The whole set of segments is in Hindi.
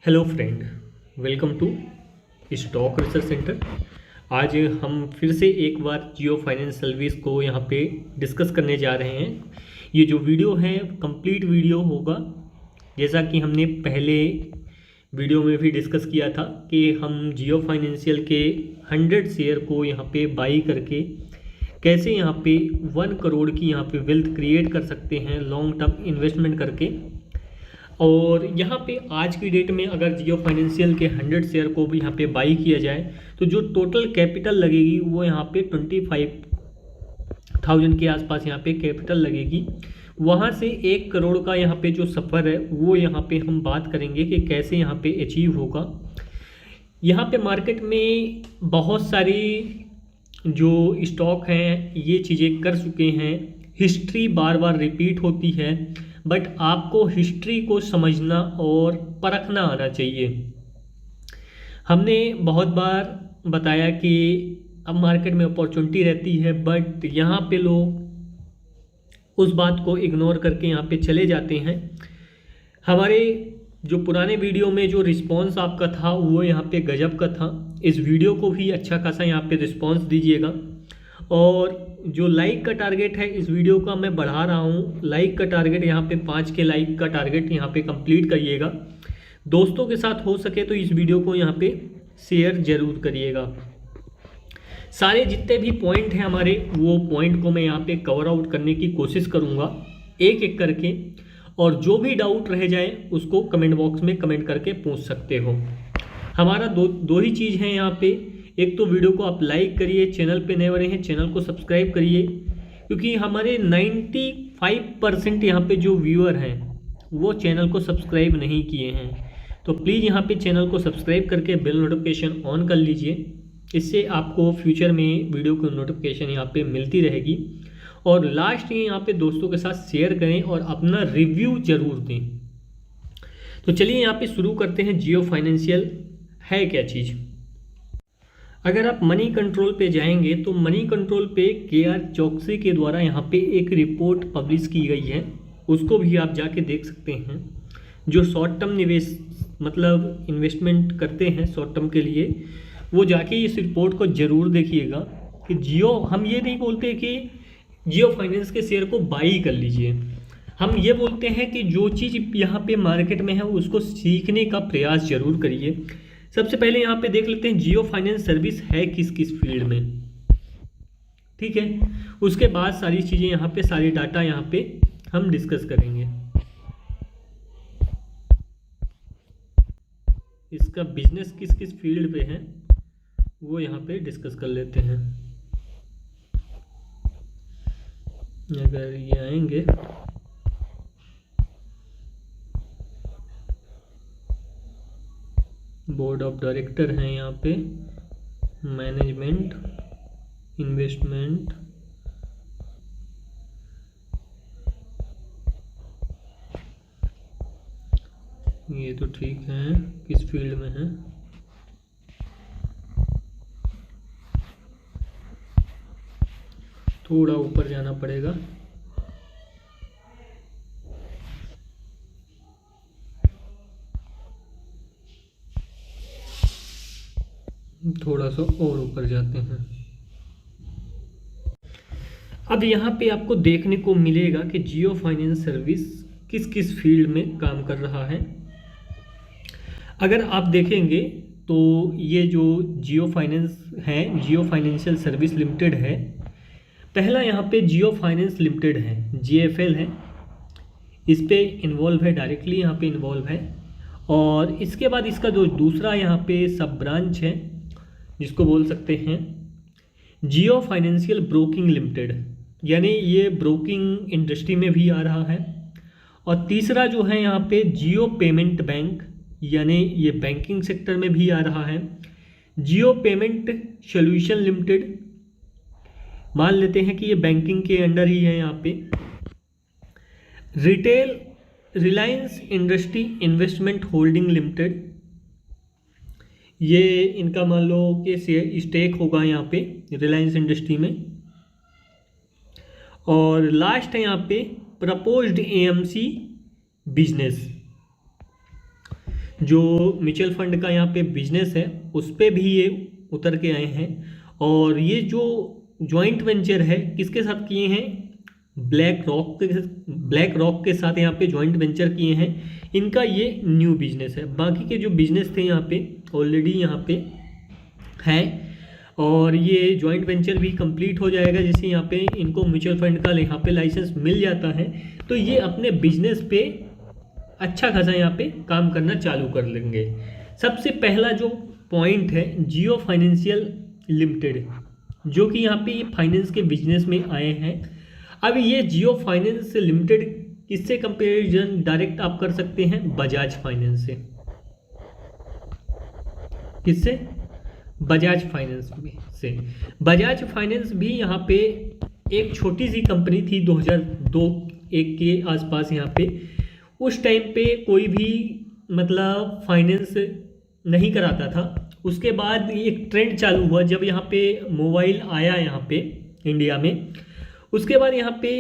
Hello friend, welcome to stock research centre. आज हम फिर से एक बार जियो फाइनेंस सर्विस को यहाँ पे डिस्कस करने जा रहे हैं। ये जो वीडियो है कंप्लीट वीडियो होगा, जैसा कि हमने पहले वीडियो में भी डिस्कस किया था कि हम जियो फाइनेंशियल के 100 शेयर को यहाँ पे बाई करके कैसे यहाँ पे 1 करोड़ की यहाँ पे वेल्थ क्रिएट कर सकते हैं लॉन्ग टर्म इन्वेस्टमेंट करके। और यहाँ पे आज की डेट में अगर जियो फाइनेंशियल के 100 शेयर को भी यहाँ पे बाई किया जाए तो जो टोटल कैपिटल लगेगी वो यहाँ पे 25,000 के आसपास यहाँ पे कैपिटल लगेगी। वहाँ से 1 करोड़ का यहाँ पे जो सफ़र है वो यहाँ पे हम बात करेंगे कि कैसे यहाँ पे अचीव होगा। यहाँ पे मार्केट में बहुत सारी जो स्टॉक हैं ये चीज़ें कर चुके हैं। हिस्ट्री बार बार रिपीट होती है, बट आपको हिस्ट्री को समझना और परखना आना चाहिए। हमने बहुत बार बताया कि अब मार्केट में अपॉर्चुनिटी रहती है, बट यहाँ पे लोग उस बात को इग्नोर करके यहाँ पे चले जाते हैं। हमारे जो पुराने वीडियो में जो रिस्पांस आपका था वो यहाँ पे गजब का था। इस वीडियो को भी अच्छा खासा यहाँ पे रिस्पांस दीजिएगा। और जो लाइक का टारगेट है इस वीडियो का मैं बढ़ा रहा हूँ। लाइक का टारगेट यहाँ पे 5 के लाइक का टारगेट यहाँ पे कंप्लीट करिएगा। दोस्तों के साथ हो सके तो इस वीडियो को यहाँ पे शेयर जरूर करिएगा। सारे जितने भी पॉइंट हैं हमारे वो पॉइंट को मैं यहाँ पे कवर आउट करने की कोशिश करूँगा एक एक करके। और जो भी डाउट रह जाए उसको कमेंट बॉक्स में कमेंट करके पूछ सकते हो। हमारा दो ही चीज़ है यहाँ पे। एक तो वीडियो को आप लाइक करिए, चैनल पे नए बने हैं चैनल को सब्सक्राइब करिए, क्योंकि हमारे 95% यहाँ पे जो व्यूअर हैं वो चैनल को सब्सक्राइब नहीं किए हैं। तो प्लीज़ यहाँ पे चैनल को सब्सक्राइब करके बेल नोटिफिकेशन ऑन कर लीजिए। इससे आपको फ्यूचर में वीडियो की नोटिफिकेशन यहाँ पे मिलती रहेगी। और लास्ट ये यहाँ पे दोस्तों के साथ शेयर करें और अपना रिव्यू ज़रूर दें। तो चलिए यहाँ पे शुरू करते हैं। जियो फाइनेंशियल है क्या चीज़। अगर आप मनी कंट्रोल पे जाएंगे तो मनी कंट्रोल पे KR चौकसी के द्वारा यहाँ पे एक रिपोर्ट पब्लिश की गई है, उसको भी आप जाके देख सकते हैं। जो शॉर्ट टर्म निवेश मतलब इन्वेस्टमेंट करते हैं शॉर्ट टर्म के लिए, वो जाके इस रिपोर्ट को ज़रूर देखिएगा कि जियो, हम ये नहीं बोलते कि जियो फाइनेंस के शेयर को बाई कर लीजिए। हम ये बोलते हैं कि जो चीज़ यहाँ पे मार्केट में है उसको सीखने का प्रयास जरूर करिए। सबसे पहले यहाँ पे देख लेते हैं जियो फाइनेंस सर्विस है किस किस फील्ड में, ठीक है। उसके बाद सारी चीज़ें यहाँ पे, सारी डाटा यहाँ पे हम डिस्कस करेंगे। इसका बिजनेस किस किस फील्ड पे है वो यहाँ पे डिस्कस कर लेते हैं। अगर ये आएंगे बोर्ड ऑफ डायरेक्टर हैं यहाँ पे, मैनेजमेंट, इन्वेस्टमेंट, ये तो ठीक है किस फील्ड में है। थोड़ा ऊपर जाना पड़ेगा। थोड़ा सा और ऊपर जाते हैं। अब यहाँ पे आपको देखने को मिलेगा कि जियो फाइनेंस सर्विस किस किस फील्ड में काम कर रहा है। अगर आप देखेंगे तो ये जो जियो फाइनेंस है, जियो फाइनेंशियल सर्विस लिमिटेड है। पहला यहाँ पे जियो फाइनेंस लिमिटेड है, JFL है, इस पे इन्वॉल्व है, डायरेक्टली यहाँ पे इन्वॉल्व है। और इसके बाद इसका जो दूसरा यहाँ पे सब ब्रांच है जिसको बोल सकते हैं जियो फाइनेंशियल ब्रोकिंग लिमिटेड, यानी ये ब्रोकिंग इंडस्ट्री में भी आ रहा है। और तीसरा जो है यहाँ पे जियो पेमेंट बैंक, यानी ये बैंकिंग सेक्टर में भी आ रहा है। जियो पेमेंट सॉल्यूशन लिमिटेड, मान लेते हैं कि ये बैंकिंग के अंडर ही है यहाँ पे। Retail Reliance industry investment holding limited, ये इनका मान लो कि स्टेक होगा यहाँ पे रिलायंस इंडस्ट्री में। और लास्ट है यहाँ पे प्रपोज्ड AMC बिजनेस। जो म्यूचुअल फंड का यहाँ पे बिजनेस है उस पे भी ये उतर के आए हैं। और ये जो जॉइंट वेंचर है किसके साथ किए हैं, ब्लैक रॉक के साथ यहाँ पे जॉइंट वेंचर किए हैं। इनका ये न्यू बिजनेस है, बाकी के जो बिजनेस थे यहाँ पे ऑलरेडी यहाँ पे है। और ये जॉइंट वेंचर भी कंप्लीट हो जाएगा जैसे यहाँ पे इनको म्यूचुअल फंड का यहाँ पे लाइसेंस मिल जाता है, तो ये अपने बिजनेस पे अच्छा खासा यहाँ पे काम करना चालू कर लेंगे। सबसे पहला जो पॉइंट है जियो फाइनेंशियल लिमिटेड, जो कि यहाँ पे ये फाइनेंस के बिजनेस में आए हैं। अब ये जियो फाइनेंस लिमिटेड किससे कंपेरिजन डायरेक्ट आप कर सकते हैं, बजाज फाइनेंस से। किससे, बजाज फाइनेंस से। बजाज फाइनेंस भी यहाँ पे एक छोटी सी कंपनी थी 2002-1 के आसपास। यहाँ पे उस टाइम पे कोई भी मतलब फाइनेंस नहीं कराता था। उसके बाद एक ट्रेंड चालू हुआ जब यहाँ पे मोबाइल आया यहाँ पे इंडिया में। उसके बाद यहाँ पे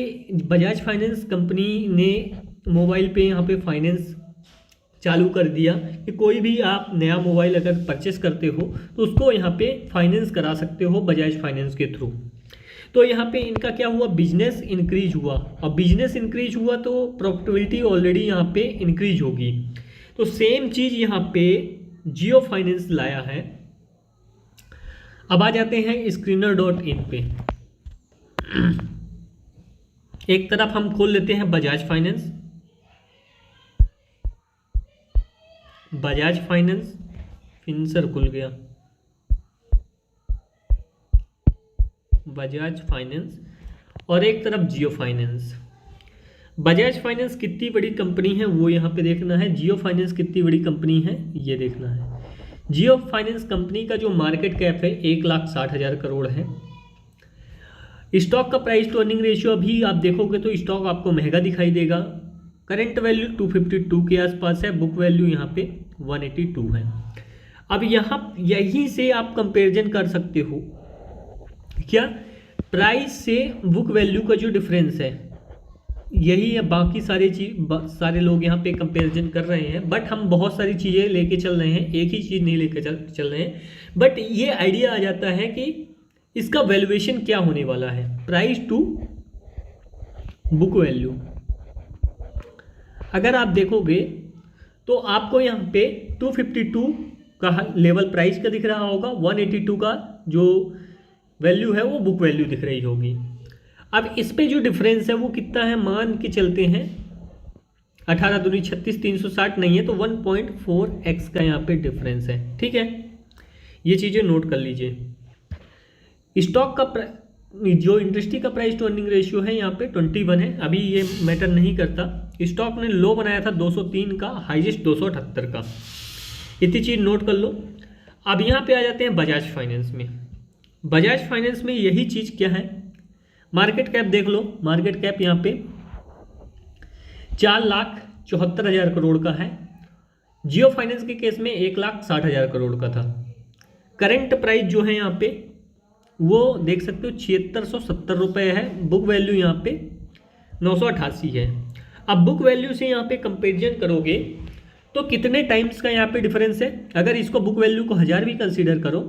बजाज फाइनेंस कंपनी ने मोबाइल पे यहाँ पे फाइनेंस चालू कर दिया कि कोई भी आप नया मोबाइल अगर परचेस करते हो तो उसको यहाँ पे फाइनेंस करा सकते हो बजाज फाइनेंस के थ्रू। तो यहाँ पे इनका क्या हुआ, बिजनेस इंक्रीज हुआ। और बिजनेस इंक्रीज हुआ तो प्रॉफिटेबिलिटी ऑलरेडी यहाँ पे इंक्रीज होगी। तो सेम चीज़ यहाँ पे जियो फाइनेंस लाया है। अब आ जाते हैं Screener.in पे। एक तरफ हम खोल लेते हैं बजाज फाइनेंस, बजाज फाइनेंस फिनसर खुल गया, बजाज फाइनेंस, और एक तरफ जियो फाइनेंस। बजाज फाइनेंस कितनी बड़ी कंपनी है वो यहाँ पे देखना है, जियो फाइनेंस कितनी बड़ी कंपनी है ये देखना है। जियो फाइनेंस कंपनी का जो मार्केट कैप है 1,60,000 करोड़ है। स्टॉक का प्राइस टू अर्निंग रेशियो अभी आप देखोगे तो स्टॉक आपको महंगा दिखाई देगा। करंट वैल्यू 252 के आसपास है, बुक वैल्यू यहाँ पे 182 है। अब यहाँ यहीं से आप कंपैरिजन कर सकते हो क्या, प्राइस से बुक वैल्यू का जो डिफरेंस है यही है। बाकी सारे लोग यहाँ पे कंपैरिजन कर रहे हैं, बट हम बहुत सारी चीज़ें लेके चल रहे हैं, एक ही चीज़ नहीं लेके चल रहे हैं। बट ये आइडिया आ जाता है कि इसका वैल्यूएशन क्या होने वाला है, प्राइस टू बुक वैल्यू। अगर आप देखोगे तो आपको यहाँ पे 252 का लेवल प्राइस का दिख रहा होगा, 182 का जो वैल्यू है वो बुक वैल्यू दिख रही होगी। अब इस पे जो डिफरेंस है वो कितना है, मान के चलते हैं 18 दूनी 36, 360 नहीं है तो 1.4x का यहाँ पे डिफरेंस है। ठीक है, ये चीज़ें नोट कर लीजिए। स्टॉक का जो इंडस्ट्री का प्राइस टू अर्निंग रेशियो है यहाँ पे 21 है, अभी ये मैटर नहीं करता। स्टॉक ने लो बनाया था 203 का, हाईएस्ट 278 का, इतनी चीज़ नोट कर लो। अब यहाँ पे आ जाते हैं बजाज फाइनेंस में। बजाज फाइनेंस में यही चीज़ क्या है, मार्केट कैप देख लो। मार्केट कैप यहाँ पे 4,74,000 करोड़ का है। जियो फाइनेंस के केस में 1,60,000 करोड़ का था। करंट प्राइस जो है यहाँ पे वो देख सकते हो 7670 रुपये है। बुक वैल्यू यहाँ पे 988 है। अब बुक वैल्यू से यहाँ पे कंपेरिजन करोगे तो कितने टाइम्स का यहाँ पे डिफरेंस है। अगर इसको बुक वैल्यू को 1000 भी कंसीडर करो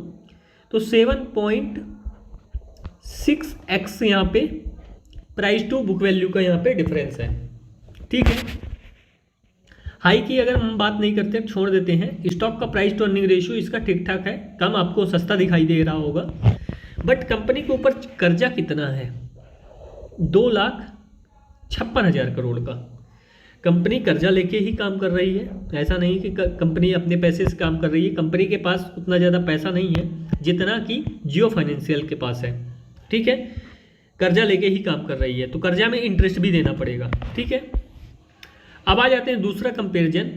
तो 7.6x यहाँ पे प्राइस टू बुक वैल्यू का यहाँ पे डिफरेंस है। ठीक है, हाई की अगर हम बात नहीं करते, छोड़ देते हैं। स्टॉक का प्राइस टू अर्निंग रेशियो इसका ठीक ठाक है, कम आपको सस्ता दिखाई दे रहा होगा। बट कंपनी के ऊपर कर्जा कितना है, 2,56,000 करोड़ का। कंपनी कर्जा लेके ही काम कर रही है, ऐसा नहीं कि कंपनी अपने पैसे से काम कर रही है। कंपनी के पास उतना ज़्यादा पैसा नहीं है जितना कि जियो फाइनेंशियल के पास है। ठीक है, कर्जा लेके ही काम कर रही है तो कर्जा में इंटरेस्ट भी देना पड़ेगा। ठीक है, अब आ जाते हैं दूसरा कंपैरिजन।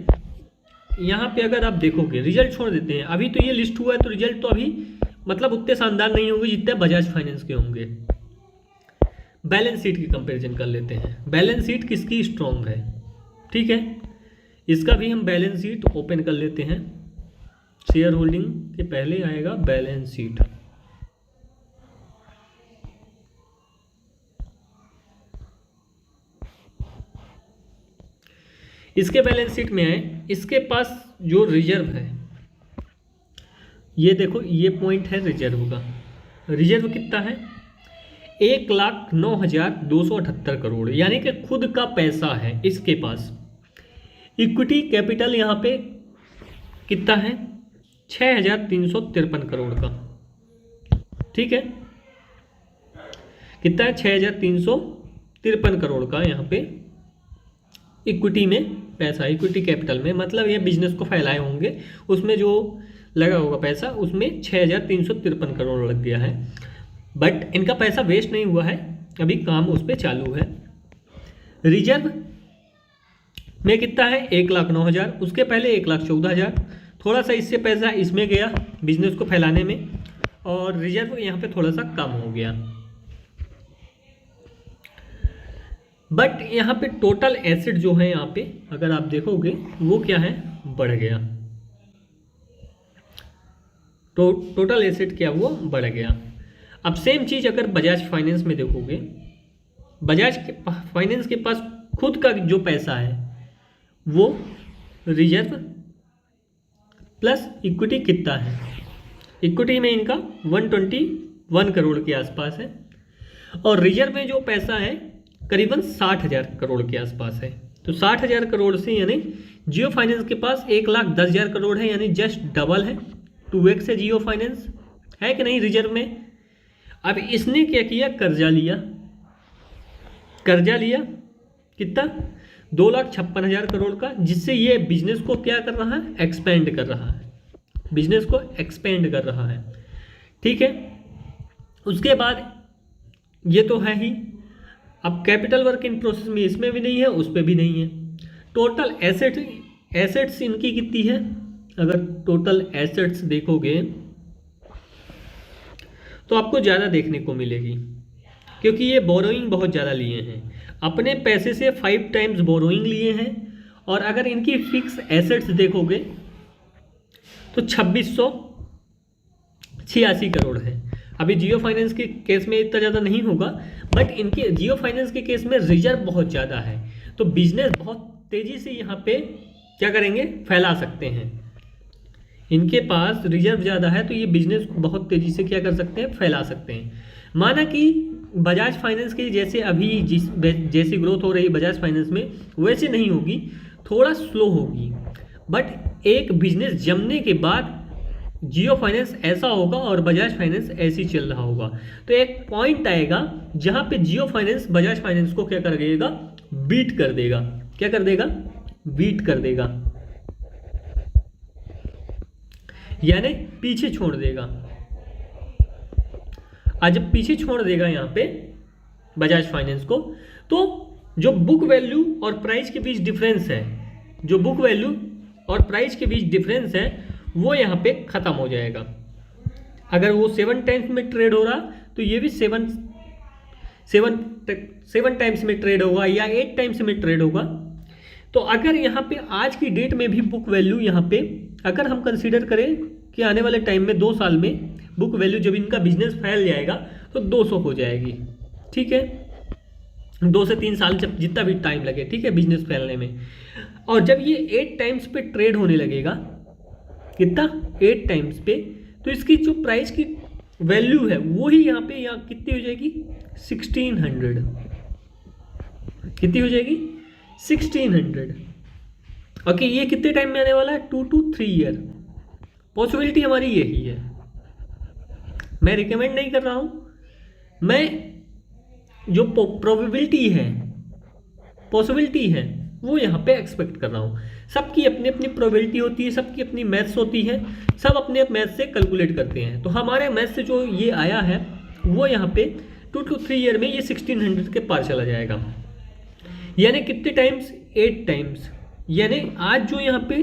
यहाँ पे अगर आप देखोगे, रिजल्ट छोड़ देते हैं, अभी तो ये लिस्ट हुआ है तो रिजल्ट तो अभी मतलब उतने शानदार नहीं होंगे जितने बजाज फाइनेंस के होंगे। बैलेंस शीट की कंपैरिजन कर लेते हैं। बैलेंस शीट किसकी स्ट्रॉन्ग है, ठीक है, इसका भी हम बैलेंस शीट ओपन कर लेते हैं। शेयर होल्डिंग के पहले आएगा बैलेंस शीट। इसके बैलेंस शीट में आए, इसके पास जो रिजर्व है, ये देखो ये पॉइंट है रिजर्व का। रिजर्व कितना है? 1,09,278 करोड़, यानी कि खुद का पैसा है इसके पास। इक्विटी कैपिटल यहाँ पे कितना है? 6,353 करोड़ का। ठीक है, कितना है? 6,353 करोड़ का यहाँ पे इक्विटी में पैसा, इक्विटी कैपिटल में, मतलब ये बिजनेस को फैलाए होंगे, उसमें जो लगा होगा पैसा, उसमें 6,353 करोड़ लग गया है। बट इनका पैसा वेस्ट नहीं हुआ है, अभी काम उस पर चालू है। रिजर्व में कितना है? 1,09,000, उसके पहले 1,14,000, थोड़ा सा इससे पैसा इसमें गया बिजनेस को फैलाने में, और रिजर्व यहाँ पे थोड़ा सा कम हो गया। बट यहाँ पे टोटल एसेट जो है यहाँ पे अगर आप देखोगे वो क्या है? बढ़ गया। तो टोटल एसेट क्या हुआ? बढ़ गया। अब सेम चीज़ अगर बजाज फाइनेंस में देखोगे, बजाज फाइनेंस के पास खुद का जो पैसा है वो रिजर्व प्लस इक्विटी कितना है? इक्विटी में इनका 121 करोड़ के आसपास है, और रिजर्व में जो पैसा है करीबन 60,000 करोड़ के आसपास है। तो 60,000 करोड़ से यानी जियो फाइनेंस के पास 1,10,000 करोड़ है, यानी जस्ट डबल है, 2x है जियो फाइनेंस, है कि नहीं रिजर्व में। अब इसने क्या किया? कर्जा लिया। कर्जा लिया कितना? 2,56,000 करोड़ का, जिससे ये बिजनेस को क्या कर रहा है? एक्सपेंड कर रहा है, बिजनेस को एक्सपेंड कर रहा है। ठीक है, उसके बाद ये तो है ही। अब कैपिटल वर्क इन प्रोसेस में इसमें भी नहीं है, उस पर भी नहीं है। टोटल एसेट्स इनकी कितनी है? अगर टोटल एसेट्स देखोगे तो आपको ज़्यादा देखने को मिलेगी, क्योंकि ये बोरोइंग बहुत ज़्यादा लिए हैं, अपने पैसे से 5 टाइम्स बोरोइंग लिए हैं। और अगर इनकी फिक्स एसेट्स देखोगे तो 2,686 करोड़ है। अभी जियो फाइनेंस के केस में इतना ज़्यादा नहीं होगा, बट इनके जियो फाइनेंस के केस में रिजर्व बहुत ज़्यादा है, तो बिजनेस बहुत तेज़ी से यहाँ पे क्या करेंगे? फैला सकते हैं। इनके पास रिजर्व ज़्यादा है तो ये बिजनेस को बहुत तेज़ी से क्या कर सकते हैं? फैला सकते हैं। माना कि बजाज फाइनेंस की जैसे अभी जैसी ग्रोथ हो रही बजाज फाइनेंस में, वैसे नहीं होगी, थोड़ा स्लो होगी। बट एक बिजनेस जमने के बाद जियो फाइनेंस ऐसा होगा और बजाज फाइनेंस ऐसी चल रहा होगा, तो एक पॉइंट आएगा जहां पे जियो फाइनेंस बजाज फाइनेंस को क्या कर देगा? बीट कर देगा। क्या कर देगा? बीट कर देगा, यानी पीछे छोड़ देगा। आज जब पीछे छोड़ देगा यहाँ पे बजाज फाइनेंस को, तो जो बुक वैल्यू और प्राइस के बीच डिफरेंस है, जो बुक वैल्यू और प्राइस के बीच डिफरेंस है, वो यहाँ पे ख़त्म हो जाएगा। अगर वो 7 टाइम्स में ट्रेड हो रहा तो ये भी 7 टाइम्स में ट्रेड होगा या 8 टाइम्स में ट्रेड होगा। तो अगर यहाँ पे आज की डेट में भी बुक वैल्यू यहाँ पे अगर हम कंसीडर करें कि आने वाले टाइम में 2 साल में बुक वैल्यू जब इनका बिजनेस फैल जाएगा तो 200 हो जाएगी। ठीक है, 2 से 3 साल जब जितना भी टाइम लगे, ठीक है, बिजनेस फैलने में। और जब ये 8 टाइम्स पे ट्रेड होने लगेगा, कितना? 8 टाइम्स पे, तो इसकी जो प्राइस की वैल्यू है वो ही यहाँ पे कितनी हो जाएगी? 1600। कितनी हो जाएगी? 1600। ओके, ये कितने टाइम में आने वाला है? 2 to 3 ईयर। पॉसिबिलिटी हमारी यही है। मैं रिकमेंड नहीं कर रहा हूँ, मैं जो प्रोबेबिलिटी है, पॉसिबिलिटी है, वो यहाँ पे एक्सपेक्ट कर रहा हूँ। सबकी अपनी अपनी प्रोबेबिलिटी होती है, सबकी अपनी मैथ्स होती है, सब अपने मैथ्स से कैलकुलेट करते हैं। तो हमारे मैथ्स से जो ये आया है वो यहाँ पे 2 to 3 ईयर में ये 1600 के पार चला जाएगा। यानी कितने टाइम्स? 8 टाइम्स। यानी आज जो यहाँ पे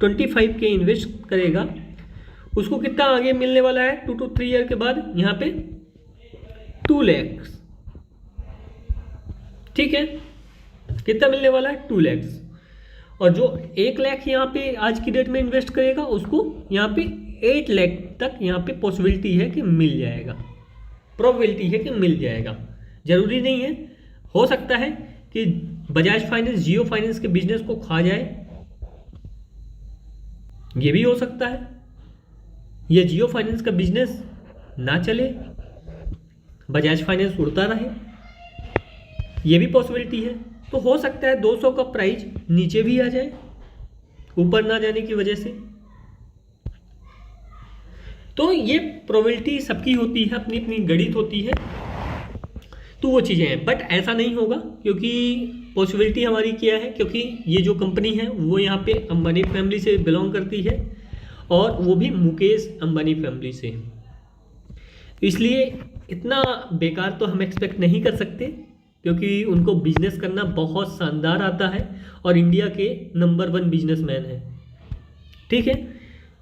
25K इन्वेस्ट करेगा उसको कितना आगे मिलने वाला है? 2 to 3 ईयर के बाद यहाँ पे 2 लाख। ठीक है, कितना मिलने वाला है? 2 लाख। और जो 1 लाख यहाँ पे आज की डेट में इन्वेस्ट करेगा उसको यहाँ पे 8 लाख तक यहाँ पे पॉसिबिलिटी है कि मिल जाएगा, प्रोबेबिलिटी है कि मिल जाएगा। जरूरी नहीं है, हो सकता है कि बजाज फाइनेंस जियो फाइनेंस के बिजनेस को खा जाए, ये भी हो सकता है, ये जियो फाइनेंस का बिजनेस ना चले, बजाज फाइनेंस उड़ता रहे, ये भी पॉसिबिलिटी है। तो हो सकता है 200 का प्राइस नीचे भी आ जाए, ऊपर ना जाने की वजह से। तो ये प्रोबेबिलिटी सबकी होती है, अपनी अपनी गणित होती है, तो वो चीज़ें हैं। बट ऐसा नहीं होगा, क्योंकि पॉसिबिलिटी हमारी क्या है, क्योंकि ये जो कंपनी है वो यहाँ पे अंबानी फैमिली से बिलोंग करती है, और वो भी मुकेश अंबानी फैमिली से। इसलिए इतना बेकार तो हम एक्सपेक्ट नहीं कर सकते, क्योंकि उनको बिजनेस करना बहुत शानदार आता है और इंडिया के नंबर 1 बिजनेसमैन है, ठीक है।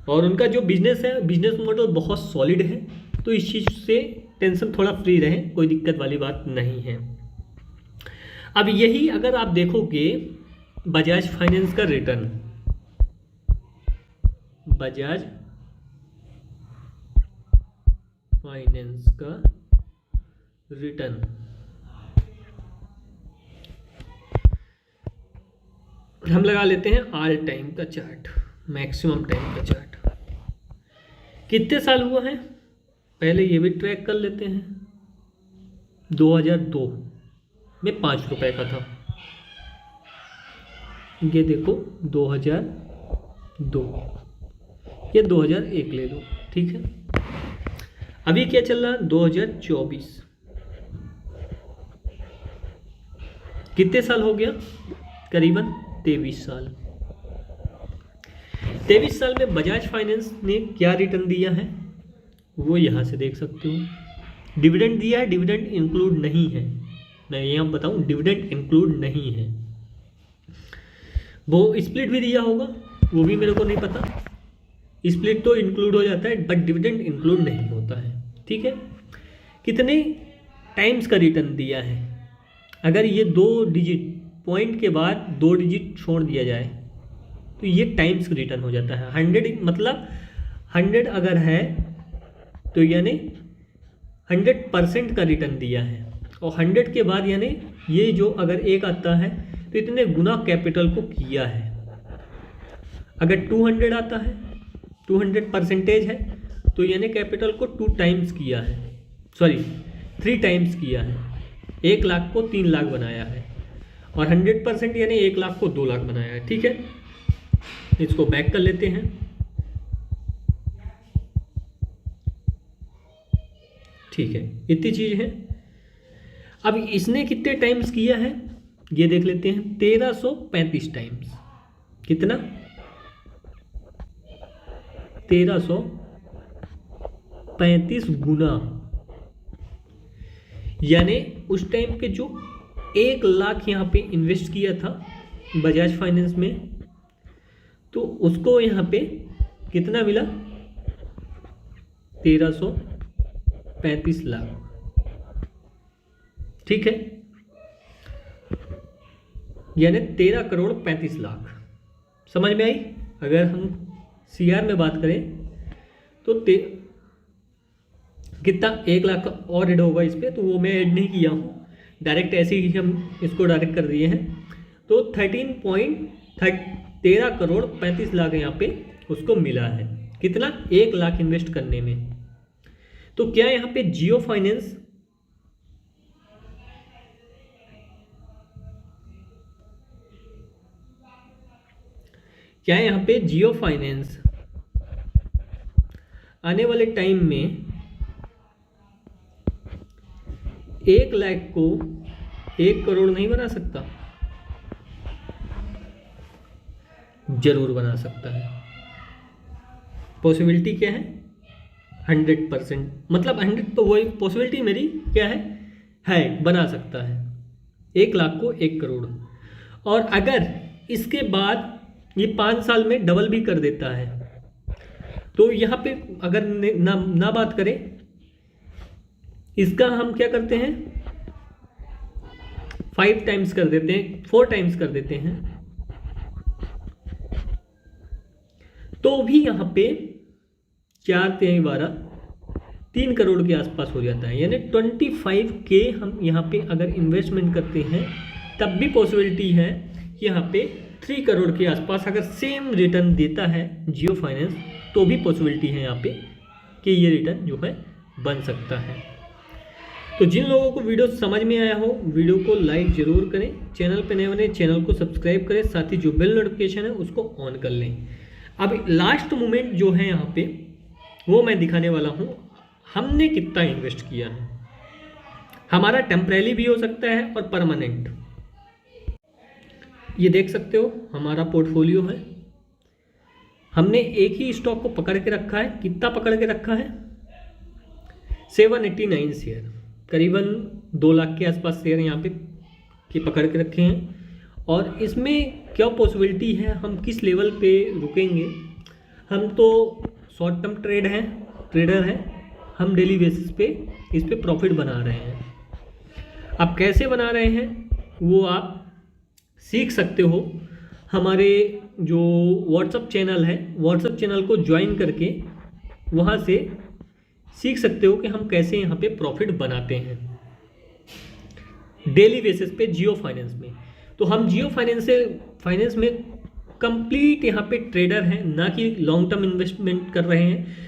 और उनका जो बिजनेस है, बिजनेस मॉडल बहुत सॉलिड है, तो इस चीज़ से टेंशन थोड़ा फ्री रहे, कोई दिक्कत वाली बात नहीं है। अब यही अगर आप देखोगे बजाज फाइनेंस का रिटर्न, बजाज फाइनेंस का रिटर्न, हम लगा लेते हैं ऑल टाइम का चार्ट, मैक्सिमम टाइम का चार्ट, कितने साल हुआ है पहले ये भी ट्रैक कर लेते हैं। 2002 में 5 रुपए का था, ये देखो 2002, ये 2001 ले लो, ठीक है। अभी क्या चल रहा है 2024, कितने साल हो गया, करीबन 23 साल। 23 साल में बजाज फाइनेंस ने क्या रिटर्न दिया है वो यहाँ से देख सकते हो। डिविडेंड दिया है, डिविडेंड इंक्लूड नहीं है, मैं यहाँ बताऊँ डिविडेंड इंक्लूड नहीं है। वो स्प्लिट भी दिया होगा, वो भी मेरे को नहीं पता, स्प्लिट तो इंक्लूड हो जाता है बट डिविडेंड इंक्लूड नहीं होता है, ठीक है। कितने टाइम्स का रिटर्न दिया है, अगर ये 2 डिजिट पॉइंट के बाद 2 डिजिट छोड़ दिया जाए तो ये टाइम्स रिटर्न हो जाता है। 100 मतलब 100 अगर है तो यानी 100% का रिटर्न दिया है, और 100 के बाद यानी ये जो अगर 1 आता है तो इतने गुना कैपिटल को किया है। अगर 200 आता है, 200% है, तो यानी कैपिटल को 2 टाइम्स किया है, सॉरी 3 टाइम्स किया है। 1 लाख को 3 लाख बनाया है, और 100% यानी 1 लाख को 2 लाख बनाया है, ठीक है। इसको बैक कर लेते हैं, ठीक है, इतनी चीज है। अब इसने कितने टाइम्स किया है ये देख लेते हैं, 1335 टाइम्स। कितना, 1335 गुना, यानी उस टाइम पे जो 1 लाख यहाँ पे इन्वेस्ट किया था बजाज फाइनेंस में, तो उसको यहाँ पे कितना मिला, 1335 लाख, ठीक है, यानी 13 करोड़ 35 लाख। समझ में आई। अगर हम सीआर में बात करें तो कितना, 1 लाख का और ऐड होगा इस पर, तो वो मैं ऐड नहीं किया हूँ, डायरेक्ट ऐसे ही हम इसको डायरेक्ट कर दिए हैं। तो 13 करोड़ 35 लाख यहाँ पे उसको मिला है। कितना, 1 लाख इन्वेस्ट करने में। तो क्या यहाँ पे जियो फाइनेंस आने वाले टाइम में 1 लाख को 1 करोड़ नहीं बना सकता? जरूर बना सकता है। पॉसिबिलिटी क्या है, 100%, मतलब 100 तो वही पॉसिबिलिटी मेरी क्या है बना सकता है 1 लाख को 1 करोड़। और अगर इसके बाद ये 5 साल में डबल भी कर देता है, तो यहाँ पे अगर ना बात करें इसका, हम क्या करते हैं 5 टाइम्स कर देते हैं, 4 टाइम्स कर देते हैं, तो भी यहाँ पे 4 3 12 3 करोड़ के आसपास हो जाता है। यानी 25K हम यहाँ पे अगर इन्वेस्टमेंट करते हैं तब भी पॉसिबिलिटी है कि यहाँ पे 3 करोड़ के आसपास अगर सेम रिटर्न देता है जियो फाइनेंस तो भी पॉसिबिलिटी है यहाँ पे कि ये रिटर्न जो है बन सकता है। तो जिन लोगों को वीडियो समझ में आया हो वीडियो को लाइक ज़रूर करें, चैनल पे नए बने चैनल को सब्सक्राइब करें, साथ ही जो बेल नोटिफिकेशन है उसको ऑन कर लें। अब लास्ट मोमेंट जो है यहाँ पे वो मैं दिखाने वाला हूँ, हमने कितना इन्वेस्ट किया है। हमारा टेम्परेरी भी हो सकता है और परमानेंट। ये देख सकते हो हमारा पोर्टफोलियो है, हमने एक ही स्टॉक को पकड़ के रखा है। कितना पकड़ के रखा है? 789 शेयर, करीबन 2 लाख के आसपास शेयर यहाँ पे के पकड़ के रखे हैं। और इसमें क्या पॉसिबिलिटी है, हम किस लेवल पे रुकेंगे? हम तो शॉर्ट टर्म ट्रेडर हैं, हम डेली बेसिस पे इस पे प्रॉफिट बना रहे हैं। अब कैसे बना रहे हैं वो आप सीख सकते हो। हमारे जो व्हाट्सअप चैनल है, व्हाट्सअप चैनल को ज्वाइन करके वहाँ से सीख सकते हो कि हम कैसे यहाँ पे प्रॉफिट बनाते हैं डेली बेसिस पे जियो फाइनेंस में। तो हम जियो फाइनेंस में कंप्लीट यहाँ पे ट्रेडर हैं, ना कि लॉन्ग टर्म इन्वेस्टमेंट कर रहे हैं।